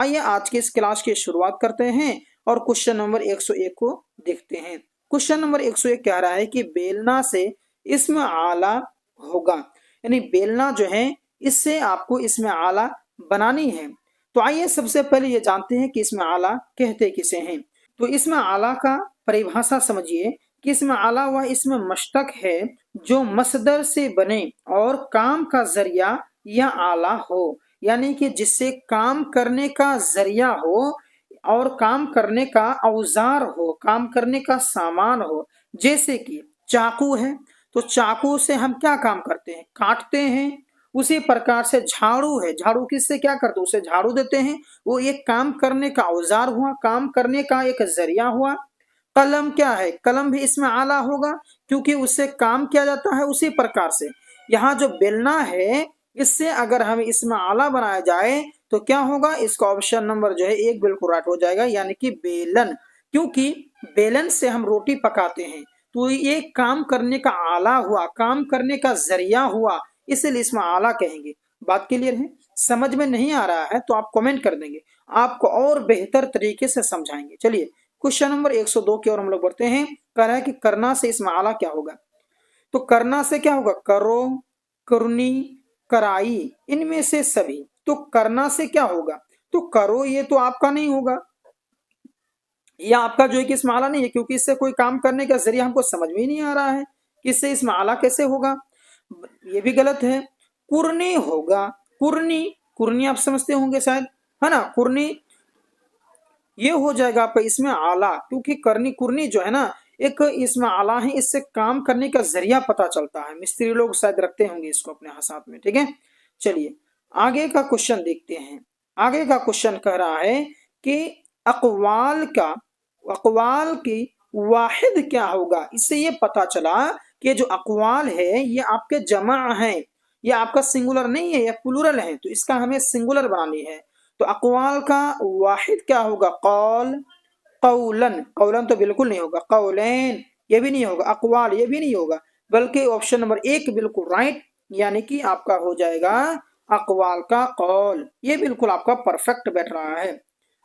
आइए आज के इस क्लास की शुरुआत करते हैं और क्वेश्चन नंबर 101 को देखते हैं। क्वेश्चन नंबर 101 कह रहा है कि बेलना से इसमें आला होगा, यानी बेलना जो है इससे आपको इसमें आला बनानी है। तो आइए सबसे पहले ये जानते हैं कि इसमें आला कहते किसे हैं। तो इसमें आला का परिभाषा समझिए कि इसमें आला हुआ इसमें मस्तक है जो मसदर से बने और काम का जरिया या आला हो, यानी कि जिससे काम करने का जरिया हो और काम करने का औजार हो, काम करने का सामान हो। जैसे कि चाकू है तो चाकू से हम क्या काम करते हैं, काटते हैं। उसी प्रकार से झाड़ू है, झाड़ू किससे क्या करते हैं, उसे झाड़ू देते हैं। वो एक काम करने का औजार हुआ, काम करने का एक जरिया हुआ। कलम क्या है, कलम भी इसमें आला होगा क्योंकि उससे काम किया जाता है। उसी प्रकार से यहाँ जो बेलना है इससे अगर हम इसमें आला बनाया जाए तो क्या होगा, इसका ऑप्शन नंबर जो है 1 बिल्कुल राइट हो जाएगा, यानी कि बेलन। क्योंकि बेलन से हम रोटी पकाते हैं तो ये काम करने का आला हुआ, काम करने का जरिया हुआ, इसलिए इसमें आला कहेंगे। बात क्लियर है? समझ में नहीं आ रहा है तो आप कमेंट कर देंगे, आपको और बेहतर तरीके से समझाएंगे। चलिए क्वेश्चन नंबर 102 की ओर हम लोग बढ़ते हैं। कह रहा है कि करना से इसमें आला क्या होगा। तो करना से क्या होगा, करो, करनी, कराई, इनमें से सभी। तो करना से क्या होगा, तो करो ये तो आपका नहीं होगा, या आपका जो है कि इसमें आला नहीं है क्योंकि इससे कोई काम करने का जरिया हमको समझ में ही नहीं आ रहा है कि इससे इसमें आला कैसे होगा। ये भी गलत है। कुरनी होगा, कुरनी, कुरनी आप समझते होंगे शायद, है ना। कुरनी ये हो जाएगा आपका इसमें आला, क्योंकि करनी कुरनी जो है ना एक इसमें आला है, इससे काम करने का जरिया पता चलता है। मिस्त्री लोग शायद रखते होंगे इसको अपने साथ में, ठीक है। चलिए आगे का क्वेश्चन देखते हैं। आगे का क्वेश्चन कह रहा है कि अकवाल का, अकवाल की वाहिद क्या होगा। इससे ये पता चला कि जो अकवाल है ये आपके जमा है, ये आपका सिंगुलर नहीं है, ये प्लूरल है, तो इसका हमें सिंगुलर बनानी है। तो अकवाल का वाहिद क्या होगा, कौल, कौलन, कौलन तो बिल्कुल नहीं होगा, कौलैन ये भी नहीं होगा, अकवाल ये भी नहीं होगा, बल्कि ऑप्शन नंबर 1 बिल्कुल राइट, यानी कि आपका हो जाएगा अकवाल का कौल। ये बिल्कुल आपका परफेक्ट बैठ रहा है।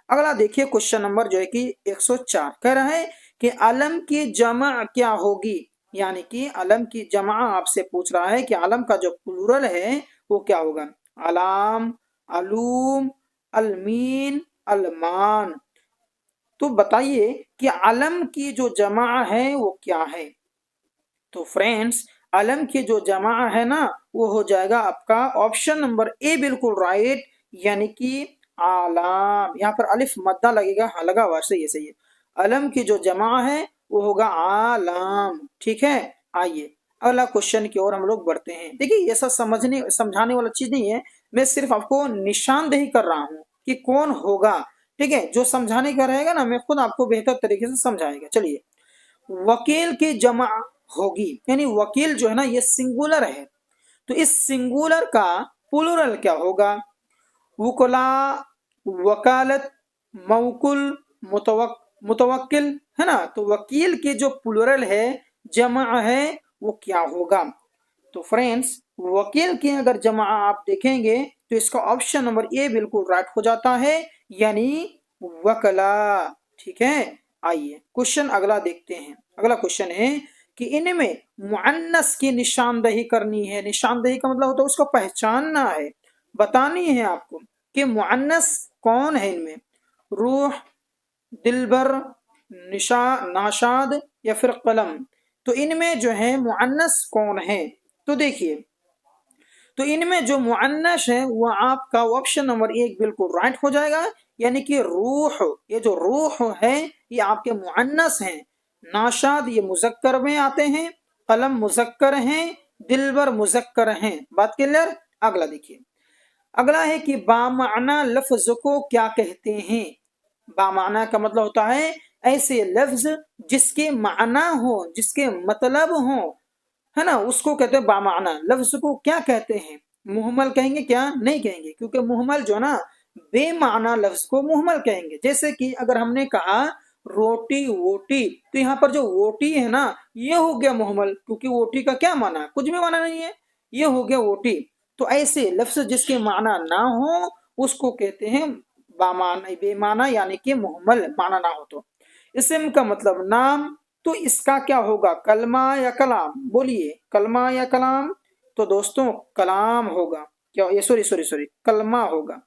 अगला देखिए क्वेश्चन नंबर जो है कि 104 कह रहा है कि अलम की जमा क्या होगी, यानी कि अलम की जमा आपसे पूछ रहा है कि अलम का जो प्लूरल है वो क्या होगा। अलाम, अलूम, अलमीन, अलमान। तो बताइए कि अलम की जो जमा है वो क्या है। तो फ्रेंड्स अलम की जो जमा है ना वो हो जाएगा आपका ऑप्शन नंबर ए बिल्कुल राइट, यानी कि आलाम। यहाँ पर अलिफ मद्दा लगेगा, हाँ लगा हुआ, सही है सही है। अलम की जो जमा है वो होगा आलाम, ठीक है। आइए अगला क्वेश्चन की ओर हम लोग बढ़ते हैं। देखिए ये सब समझने समझाने वाला चीज नहीं है, मैं सिर्फ आपको निशानदेही कर रहा हूँ कि कौन होगा, ठीक है। जो समझाने का रहेगा ना मैं खुद आपको बेहतर तरीके से समझाएगा। चलिए वकील की जमा होगी, यानी वकील जो है ना ये सिंगुलर है, तो इस सिंगुलर का प्लूरल क्या होगा। वकुला, वकालत, मौकुल, मुतवक्किल, है ना। तो वकील की जो प्लूरल है, जमा है, वो क्या होगा। तो फ्रेंड्स वकील की अगर जमा आप देखेंगे तो इसका ऑप्शन नंबर ए बिल्कुल राइट हो जाता है, यानी वकला, ठीक है। आइए क्वेश्चन अगला देखते हैं। अगला क्वेश्चन है कि इनमें मुअन्नस की निशानदेही करनी है। निशानदेही का मतलब होता है उसको पहचानना है, बतानी है आपको कि मुअन्नस कौन है इनमें। रूह, दिलबर, निशा, नाशाद या फिर कलम। तो इनमें जो है मुअन्नस कौन है। तो देखिए तो इनमें जो मुअन्नस है वो आपका ऑप्शन नंबर 1 बिल्कुल राइट हो जाएगा, यानी कि रूह। ये जो रूह है ये आपके मुअन्नस हैं। नाशाद ये मुजक्कर में आते हैं, कलम मुजक्कर हैं, दिलबर मुजक्कर हैं। बात क्लियर। अगला देखिए, अगला है कि बामाना लफ्ज को क्या कहते हैं। बामाना का मतलब होता है ऐसे लफ्ज जिसके माना हो, जिसके मतलब हो, है ना, उसको कहते हैं बामाना। लफ्ज को क्या कहते हैं, मुहमल कहेंगे क्या, नहीं कहेंगे, क्योंकि मुहमल जो ना बेमाना लफ्ज को मुहमल कहेंगे। जैसे कि अगर हमने कहा रोटी वोटी, तो यहाँ पर जो वोटी है ना ये हो गया मुहमल, क्योंकि वोटी का क्या माना, कुछ भी माना नहीं है, ये हो गया वोटी। तो ऐसे लफ्ज जिसके माना ना हो उसको कहते हैं बेमाना यानी कि मुहम्मल माना ना हो तो। इस्म का मतलब नाम, तो इसका क्या होगा, कलमा या कलाम, बोलिए कलमा या कलाम। तो दोस्तों कलाम होगा, क्या ये सॉरी सॉरी सॉरी कलमा होगा।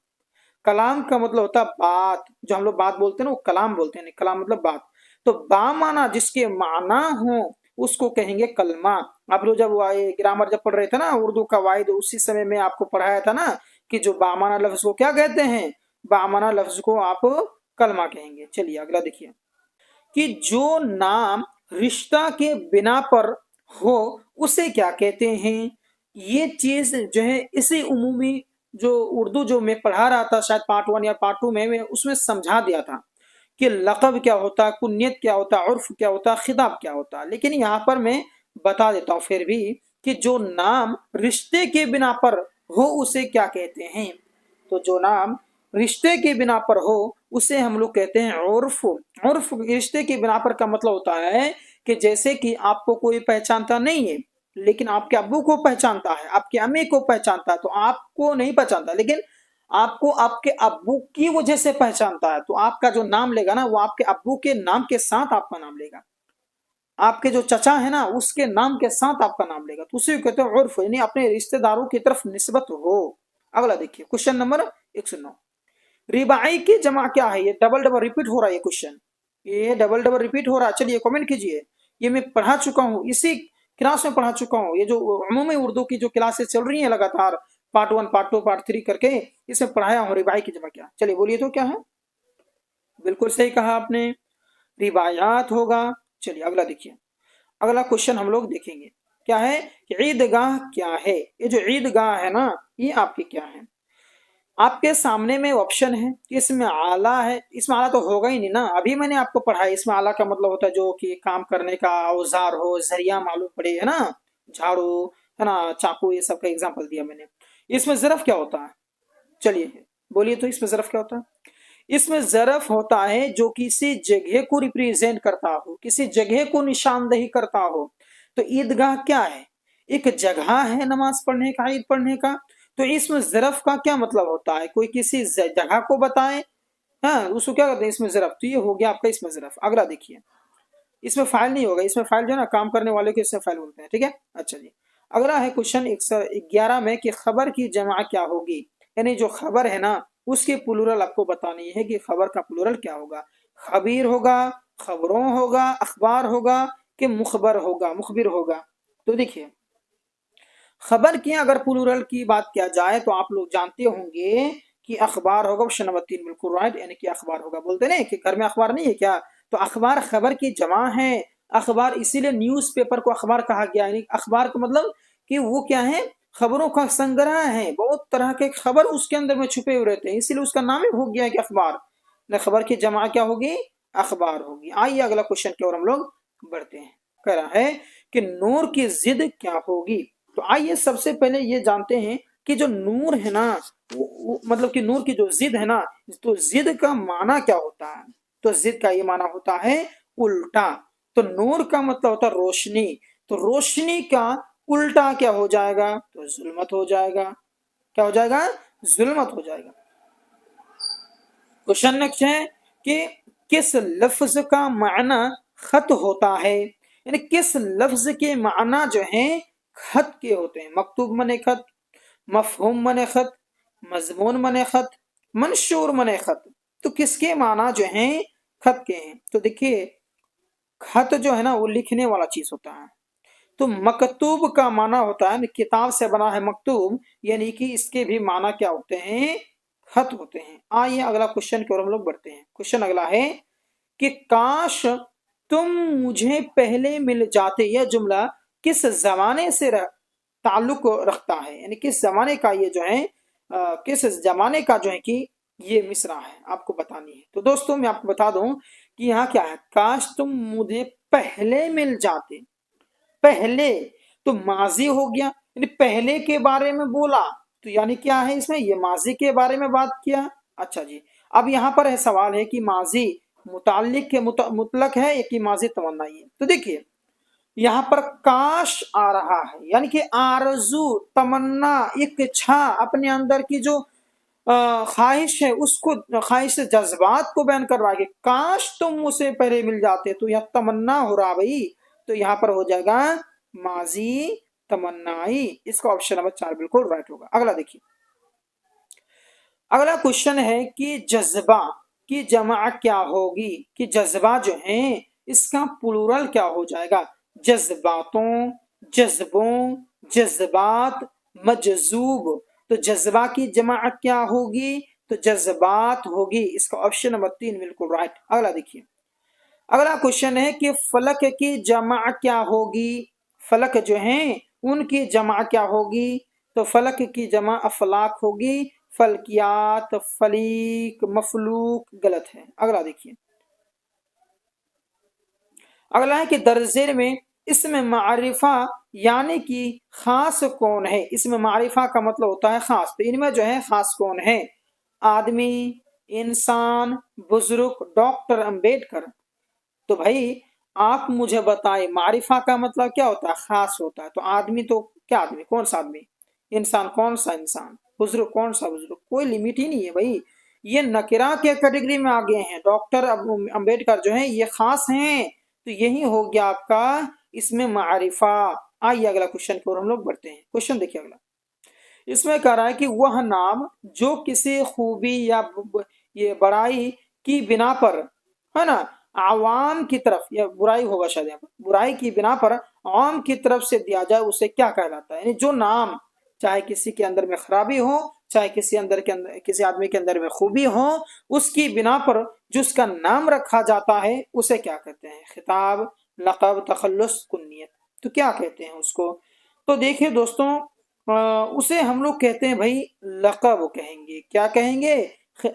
कलाम का मतलब होता है बात, जो हम लोग बात बोलते हैं ना वो कलाम बोलते हैं, कलाम मतलब बात। तो बा माना जिसके माना हो उसको कहेंगे कलमा। आप लोग जब ग्रामर जब पढ़ रहे थे ना उर्दू का वाहिद, उसी समय में आपको पढ़ाया था ना कि जो बामाना लफ्ज को क्या कहते हैं, बामाना लफ्ज को आप कलमा कहेंगे। चलिए अगला देखिए कि जो नाम रिश्ता के बिना पर हो उसे क्या कहते हैं। ये चीज जो है इसी उमूमी जो उर्दू जो मैं पढ़ा रहा था शायद पार्ट 1 या पार्ट 2 में, मैं उसमें समझा दिया था कि लक़ब क्या होता है, कुन्यत क्या होता है, उर्फ क्या होता है, खिताब क्या होता है। लेकिन यहाँ पर मैं बता देता हूँ फिर भी कि जो नाम रिश्ते के बिना पर हो उसे क्या कहते हैं। तो जो नाम रिश्ते के बिना पर हो उसे हम लोग कहते हैं उर्फ। उर्फ रिश्ते के बिना पर का मतलब होता है कि जैसे कि आपको कोई पहचानता नहीं है लेकिन आपके अब्बू को पहचानता है, आपके अम्मी को पहचानता है, तो आपको नहीं पहचानता लेकिन आपको आपके अब्बू की वजह से पहचानता है, तो आपका जो नाम लेगा ना वो आपके अब्बू के नाम के साथ आपका नाम लेगा, आपके जो चचा है ना उसके नाम के साथ आपका नाम लेगा, तो उसे कहते हैं उर्फ, यानी अपने रिश्तेदारों की तरफ निस्बत हो। अगला देखिए क्वेश्चन नंबर 109, रिबाई की जमा क्या है। ये डबल डबल रिपीट हो रहा है ये क्वेश्चन, ये डबल डबल रिपीट हो रहा है। चलिए कमेंट कीजिए, ये मैं पढ़ा चुका हूँ, इसी क्लास में पढ़ा चुका हूँ। ये जो अमूमी उर्दू की जो क्लासेस चल रही है लगातार पार्ट 1 पार्ट 2 पार्ट 3 करके, इसमें पढ़ाया हूँ रिबाई की जमा क्या। चलिए बोलिए तो क्या है, बिल्कुल सही कहा आपने, रिबायात होगा। चलिए अगला देखिए, अगला क्वेश्चन हम लोग देखेंगे क्या है कि ईदगाह क्या है। ये जो ईदगाह है ना ये आपकी क्या है। आपके सामने में ऑप्शन है, इसमें आला है, इसमें आला तो होगा ही नहीं ना, अभी मैंने आपको पढ़ाया। इसमें आला का मतलब होता है जो कि काम करने का औजार हो, जरिया मालूम पड़े, है ना, झाड़ू है ना, चाकू, ये सब का एग्जांपल दिया मैंने। इसमें ज़रफ क्या होता है, चलिए बोलिए तो इसमें ज़रफ क्या होता है। इसमें ज़रफ होता है जो किसी जगह को रिप्रेजेंट करता हो, किसी जगह को निशानदेही करता हो। तो ईदगाह क्या है, एक जगह है नमाज पढ़ने का, ईद पढ़ने का। तो इसमें ज़रफ का क्या मतलब होता है, कोई किसी जगह को बताए, हाँ उसको क्या कहते हैं इसमें ज़रफ। तो ये हो गया आपका इसमें ज़रफ। अगला देखिए, इसमें फाइल नहीं होगा, इसमें फाइल जो है ना काम करने वाले को इसमें फाइल बोलते हैं, ठीक है। अच्छा जी, अगला है क्वेश्चन 111 में कि खबर की जमा क्या होगी, यानी जो खबर है ना उसकी प्लूरल आपको बतानी है कि खबर का प्लूरल क्या होगा। खबीर होगा, खबरों होगा, अखबार होगा कि मुखबर होगा, मुखबिर होगा। तो देखिए खबर की अगर प्लूरल की बात किया जाए तो आप लोग जानते होंगे कि अखबार होगा, ऑप्शन नंबर 3 बिल्कुल राइट, यानी कि अखबार होगा। बोलते नहीं कि घर में अखबार नहीं है क्या, तो अखबार खबर की जमा है। अखबार इसीलिए न्यूज़पेपर को अखबार कहा गया, यानी अखबार का मतलब कि वो क्या है, खबरों का संग्रह है, बहुत तरह के खबर उसके अंदर में छुपे हुए रहते हैं, इसीलिए उसका नाम ही हो गया है कि अखबार। खबर की जमा क्या होगी, अखबार होगी। आइए अगला क्वेश्चन की ओर हम लोग बढ़ते हैं। कह रहा है कि नूर की जिद क्या होगी। तो आइए सबसे पहले ये जानते हैं कि जो नूर है ना मतलब कि नूर की जो जिद है ना, तो जिद का माना क्या होता है। तो जिद का ये माना होता है उल्टा। तो नूर का मतलब होता है रोशनी, तो रोशनी का उल्टा क्या हो जाएगा, तो जुल्मत हो जाएगा। क्या हो जाएगा, जुल्मत हो जाएगा। क्वेश्चन नेक्स्ट है कि किस लफ्ज का माना खत होता है, यानी किस लफ्ज के माना जो है खत के होते हैं। मकतूब मने खत, मफहूम मने खत, मजमून मने खत, मंशूर मने खत। तो किसके माना जो है खत के हैं। तो देखिए खत जो है ना वो लिखने वाला चीज होता है। तो मकतूब का माना होता है किताब से बना है मकतूब, यानी कि इसके भी माना क्या होते हैं, खत होते हैं। आइए अगला क्वेश्चन की ओर हम लोग बढ़ते हैं। क्वेश्चन अगला है कि काश तुम मुझे पहले मिल जाते, यह जुमला किस जमाने से ताल्लुक रखता है, यानी किस जमाने का ये जो है किस जमाने का जो है कि ये मिसरा है आपको बतानी है। तो दोस्तों मैं आपको बता दूं कि यहाँ क्या है, काश तुम मुझे पहले मिल जाते। पहले तो माजी हो गया, यानी पहले के बारे में बोला, तो यानी क्या है इसमें, ये माजी के बारे में बात किया। अच्छा जी, अब यहाँ पर है सवाल है कि माजी मुताल्लिक के मुतलक है या कि माजी तमन्नाई है। तो देखिए यहाँ पर काश आ रहा है, यानी कि आरजू, तमन्ना, इच्छा, अपने अंदर की जो ख्वाहिश है उसको, ख्वाहिश से जज्बात को बयान कर रहा है कि काश तुम मुझसे पहले मिल जाते, तो यह तमन्ना हो रहा भाई, तो यहाँ पर हो जाएगा माजी तमन्नाई। इसका ऑप्शन नंबर 4 बिल्कुल राइट होगा। अगला देखिए, अगला क्वेश्चन है कि जज्बा की जमा क्या होगी, कि जज्बा जो है इसका प्लूरल क्या हो जाएगा। जज्बातों, जज्बों, जज्बात, मजजूब। तो जज्बा की जमा क्या होगी, तो जज्बात होगी। इसका ऑप्शन नंबर 3 बिल्कुल राइट। अगला देखिए, अगला क्वेश्चन है कि फलक की जमा क्या होगी। फलक जो है उनकी जमा क्या होगी, तो फलक की जमा अफलाक होगी। फलकियात, फलीक, मफलूक गलत है। अगला देखिए, अगला है कि दर्जे में इसमें मारिफा यानी कि खास कौन है। इसमें मारिफा का मतलब होता है खास, तो इनमें जो है खास कौन है। आदमी, इंसान, बुजुर्ग, डॉक्टर अंबेडकर। तो भाई आप मुझे बताएं मारिफा का मतलब क्या होता है, खास होता है। तो आदमी तो क्या आदमी, कौन सा आदमी, इंसान कौन सा इंसान, बुजुर्ग कौन सा बुजुर्ग, कोई लिमिट ही नहीं है भाई। ये नकिरा के कैटेगरी में आ गए हैं। डॉक्टर अंबेडकर जो है ये खास हैं, तो यही हो गया आपका इसमें मारिफा। आइए अगला क्वेश्चन की ओर हम लोग बढ़ते हैं। क्वेश्चन देखिए अगला, इसमें कह रहा है कि वह नाम जो किसी खूबी या ये बड़ाई की बिना पर, है ना, आवाम की तरफ, या बुराई होगा शायद यहाँ पर, बुराई की बिना पर आवाम की तरफ से दिया जाए उसे क्या कहलाता है। यानी जो नाम, चाहे किसी के अंदर में खराबी हो, चाहे किसी आदमी के अंदर में खूबी हो, उसकी बिना पर जो उसका नाम रखा जाता है उसे क्या कहते हैं। खिताब, लक़ब, तखल्लुस, कुन्नियत। तो क्या कहते हैं उसको, तो देखिए दोस्तों, उसे हम लोग कहते हैं भाई लक़ब कहेंगे। क्या कहेंगे,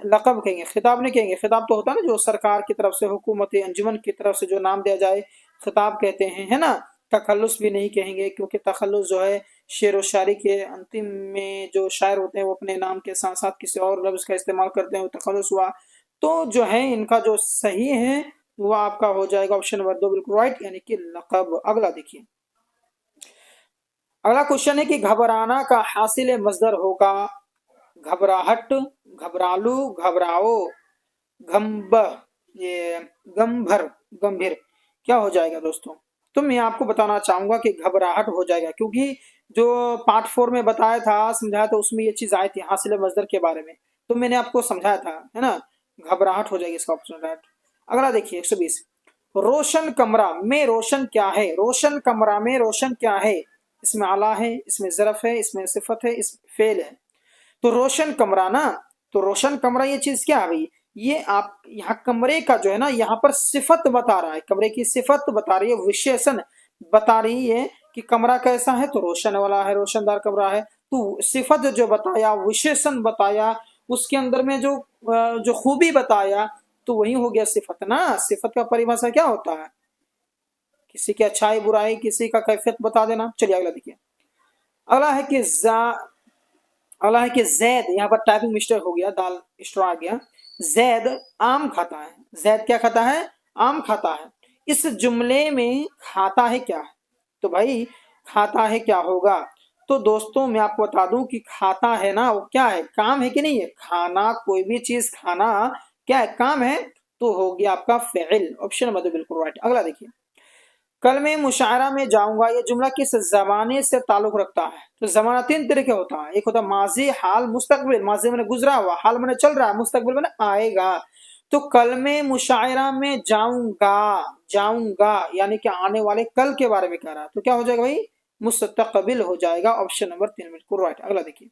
लक़ब कहेंगे, खिताब नहीं कहेंगे। खिताब तो होता है ना जो सरकार की तरफ से, हुकूमत अंजुमन की तरफ से जो नाम दिया जाए, खिताब कहते हैं, है ना। तखल्लुस भी नहीं कहेंगे, क्योंकि तखल्लुस जो है शेर व शायरी के अंतिम में जो शायर होते हैं वो अपने नाम के साथ साथ किसी और लफ्ज़ का इस्तेमाल करते हैं, वो तखल्लुस हुआ। तो जो है इनका जो सही है वो आपका हो जाएगा ऑप्शन नंबर 2 बिल्कुल राइट, यानी कि लक़ब। अगला देखिए, अगला क्वेश्चन है कि घबराना का हासिल मजदर होगा घबराहट, घबरालू, घबराओ, गंभ, ये गंभर, गंभीर। क्या हो जाएगा दोस्तों, तो मैं आपको बताना चाहूंगा कि घबराहट हो जाएगा, क्योंकि जो पार्ट 4 में बताया था, समझाया था, उसमें ये चीज आई थी हासिल मजदर के बारे में, तो मैंने आपको समझाया था, है ना। घबराहट हो जाएगी इसका ऑप्शन राइट। अगला देखिए 120, रोशन कमरा में रोशन क्या है। रोशन कमरा में रोशन क्या है, इसमें आला है, इसमें ज़रफ है, इसमें सिफत है, इसमें फेल है। तो रोशन कमरा ना, तो रोशन कमरा ये चीज क्या है भाई, ये आप यहाँ कमरे का जो है ना, यहाँ पर सिफत बता रहा है, कमरे की सिफत बता रही है, विशेषण बता रही है कि कमरा कैसा है, तो रोशन वाला है, रोशनदार कमरा है। तो सिफत जो बताया, विशेषण बताया, उसके अंदर में जो खूबी बताया, तो वही हो गया सिफत ना। सिफत का परिभाषा क्या होता है, किसी की अच्छाई बुराई, किसी का कैफियत बता देना। चलिए अगला देखिए, अगला है कि अगला है कि जैद, यहाँ पर टाइपिंग मिस्टेक हो गया, दाल स्ट्रॉ आ गया। जैद आम खाता है। जैद क्या खाता है, आम खाता है। इस जुमले में खाता है क्या है, तो भाई खाता है क्या होगा। तो दोस्तों मैं आपको बता दूं कि खाता है ना, वो क्या है, काम है कि नहीं है। खाना, कोई भी चीज खाना क्या है, काम है, तो हो गया आपका फेल। ऑप्शन नंबर 2 बिल्कुल राइट। अगला देखिए, कल मैं मुशायरा में जाऊंगा, ये जुमला किस जमाने से ताल्लुक रखता है। तो जमाना 3 तरह के होता है, एक होता है माजी, हाल, मुस्तकबिल। माजी मैंने गुजरा हुआ, हाल मैंने चल रहा है, मुस्तकबिल मैंने आएगा। तो कल मैं मुशायरा में जाऊंगा, जाऊंगा यानी कि आने वाले कल के बारे में कह रहा है, तो क्या हो जाएगा भाई, मुस्तकबिल हो जाएगा। ऑप्शन नंबर 3 बिल्कुल राइट। अगला देखिए,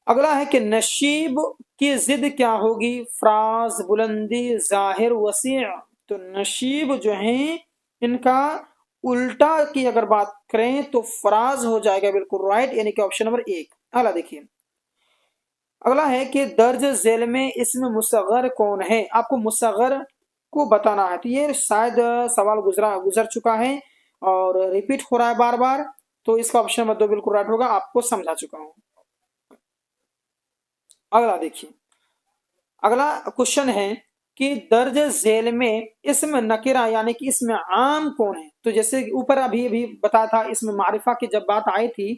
अगला है कि नशीब की जिद क्या होगी। फ्राज, बुलंदी, जाहिर, वसी। तो नशीब जो है इनका उल्टा की अगर बात करें तो फराज हो जाएगा बिल्कुल राइट, यानी कि ऑप्शन नंबर 1। अगला देखिए, अगला है कि दर्ज झेल में इसमें मुसगर कौन है। आपको मुसगर को बताना है, तो ये शायद सवाल गुजर चुका है और रिपीट हो रहा है बार बार, तो इसका ऑप्शन नंबर 2 बिल्कुल राइट होगा, आपको समझा चुका हूं। अगला देखिए, अगला क्वेश्चन है कि दर्ज झेल में इसमें नकिरा यानी कि इसमें आम कौन है। तो जैसे ऊपर अभी अभी बताया था, इसमें मारिफा की जब बात आई थी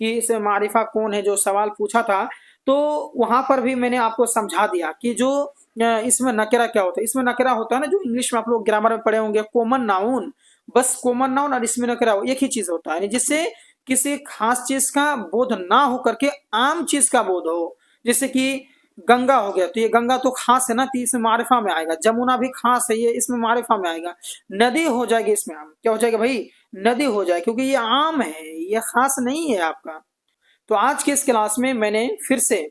कि इसमें मारिफा कौन है, जो सवाल पूछा था, तो वहां पर भी मैंने आपको समझा दिया कि जो इसमें नकेरा क्या होता है। इसमें नकेरा होता है ना, जो इंग्लिश में आप लोग ग्रामर में पढ़े होंगे, कॉमन नाउन। बस कॉमन नाउन और इसमें नकेरा एक ही चीज होता है, जिससे किसी खास चीज का बोध ना हो करके आम चीज का बोध हो। जैसे कि गंगा हो गया, तो ये गंगा तो खास है ना, तो इसमें मारिफा में आएगा। जमुना भी खास है, ये इसमें मारिफा में आएगा। नदी हो जाएगी, इसमें आम क्या हो जाएगा भाई, नदी हो जाए, क्योंकि ये आम है, ये खास नहीं है आपका। तो आज के इस क्लास में मैंने फिर से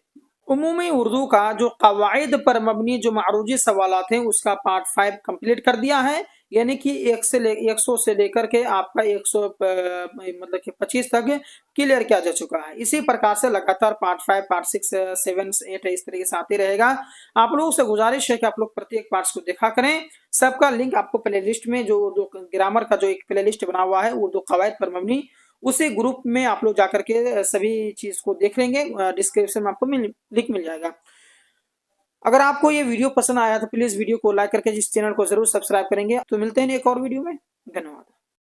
उमूमी उर्दू का जो कवायद पर मबनी जो मारूजी सवालात हैं उसका पार्ट 5 कंप्लीट कर दिया है। यानी कि 100 से लेकर के आपका 100 मतलब कि 25 तक क्लियर किया जा चुका है। इसी प्रकार से लगातार पार्ट 5, पार्ट 6, 7, 8 इस तरीके से आते रहेगा। आप लोगों से गुजारिश है कि आप लोग प्रत्येक पार्ट्स को देखा करें। सबका लिंक आपको प्ले लिस्ट में, जो ग्रामर का जो एक प्ले लिस्ट बना हुआ है उर्दू कवायद पर मबनी, उसी ग्रुप में आप लोग जाकर के सभी चीज को देख लेंगे। डिस्क्रिप्शन में आपको लिंक मिल जाएगा। अगर आपको ये वीडियो पसंद आया तो प्लीज वीडियो को लाइक करके इस चैनल को जरूर सब्सक्राइब करेंगे। तो मिलते हैं एक और वीडियो में। धन्यवाद।